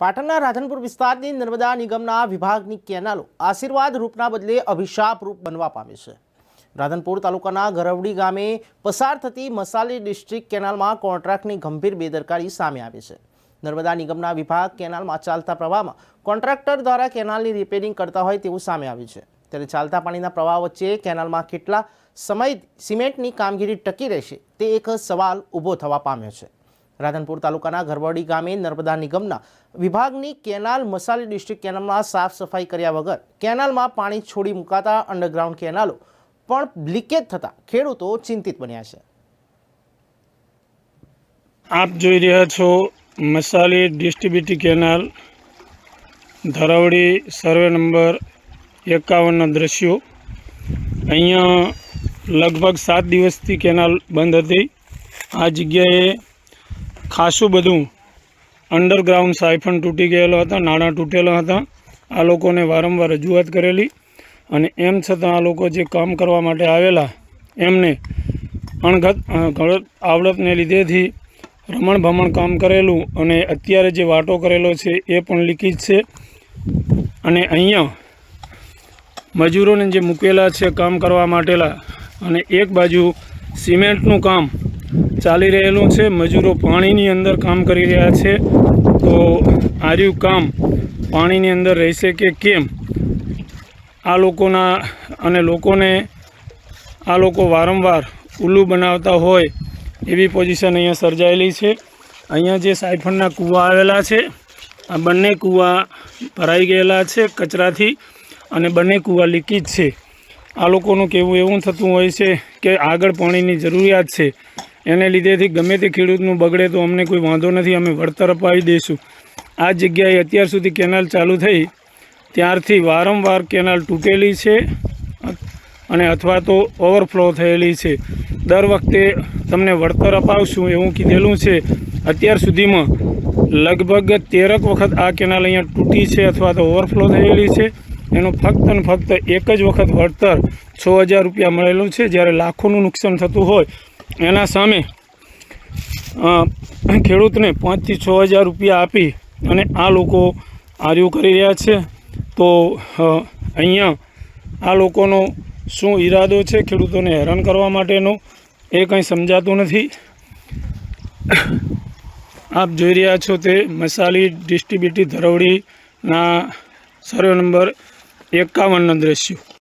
પાટણના રાધનપુર વિસ્તારની નર્મદા નિગમના વિભાગની કેનાલો આશીર્વાદ રૂપના બદલે અભિશાપ રૂપ બનવા પામી છે। રાધનપુર તાલુકાના ગરવડી ગામે પસાર થતી મસાલી ડિસ્ટ્રિક્ટ કેનાલમાં કોન્ટ્રાક્ટની ગંભીર બેદરકારી સામે આવી છે। નર્મદા નિગમના વિભાગ કેનાલમાં ચાલતા પ્રવાહમાં કોન્ટ્રાક્ટર દ્વારા કેનાલની રિપેરિંગ કરતા હોય તેવું સામે આવ્યું છે। ત્યારે ચાલતા પાણીના પ્રવાહ વચ્ચે કેનાલમાં કેટલા સમય સિમેન્ટની કામગીરી ટકી રહેશે તે એક સવાલ ઊભો થવા પામ્યો છે। રાધનપુર તાલુકાના ગરવડી ગામે નર્મદા નિગમના વિભાગની કેનાલ મસાલી ડિસ્ટ્રિક્ટ કેનાલમાં સાફ સફાઈ કર્યા વગર કેનાલમાં પાણી છોડી મુકાતા અંડરગ્રાઉન્ડ કેનાલો પણ લીકેજ થતા ખેડૂતો ચિંતિત બન્યા છે। आप જોઈ રહ્યા છો મસાલી ડિસ્ટ્રીબ્યુટી કેનાલ ધરાવડી સર્વે નંબર 51 દ્રશ્યો। અહીંયા લગભગ 7 દિવસથી કેનાલ બંધ હતી। આ જગ્યાએ ખાસું બધું અંડરગ્રાઉન્ડ સાયફન તૂટી ગયેલો હતા, નાણાં તૂટેલા હતા। આ લોકોને વારંવાર રજૂઆત કરેલી અને એમ છતાં આ લોકો જે કામ કરવા માટે આવેલા એમને અણઘટ આવડતને લીધેથી રમણ ભમણ કામ કરેલું અને અત્યારે જે વાટો કરેલો છે એ પણ લીકેજ છે। અને અહીંયા મજૂરોને જે મૂકેલા છે કામ કરવા માટેલા અને એક બાજુ સિમેન્ટનું કામ ચાલી રહેલું છે, મજૂરો પાણીની અંદર કામ કરી રહ્યા છે। તો આર્યું કામ પાણીની અંદર રહેશે કે કેમ, આ લોકોના અને લોકોને આ લોકો વારંવાર ઉલ્લુ બનાવતા હોય એવી પોઝિશન અહીંયા સર્જાયેલી છે। અહીંયા જે સાયફનના કૂવા આવેલા છે, આ બંને કૂવા ભરાઈ ગયેલા છે કચરાથી અને બંને કૂવા લીકેજ છે। આ લોકોનું કહેવું એવું થતું હોય છે કે આગળ પાણીની જરૂરિયાત છે, એને લીધેથી ગમે તે ખેડૂતનું બગડે તો અમને કોઈ વાંધો નથી, અમે વળતર અપાવી દઈશું। આ જગ્યાએ અત્યાર સુધી કેનાલ ચાલુ થઈ ત્યારથી વારંવાર કેનાલ તૂટેલી છે અને અથવા તો ઓવરફ્લો થયેલી છે। દર વખતે તમને વળતર અપાવશું એવું કીધેલું છે। અત્યાર સુધીમાં લગભગ 13 વખત આ કેનાલ અહીંયા તૂટી છે અથવા તો ઓવરફ્લો થયેલી છે। એનું ફક્ત અને ફક્ત એક જ વખત વળતર 6000 રૂપિયા મળેલું છે, જ્યારે લાખોનું નુકસાન થતું હોય એના સામે ખેડૂતને 5 થી 6000 રૂપિયા આપી અને આ લોકો આર્યું કરી રહ્યા છે। તો અહીંયા આ લોકોનો શું ઈરાદો છે ખેડૂતોને હેરાન કરવા માટેનો એ કંઈ સમજાતું નથી। આપ જોઈ રહ્યા છો તે મસાલી ડિસ્ટ્રીબ્યુટી ધરવડીના સર્વે નંબર 51 દ્રશ્યો।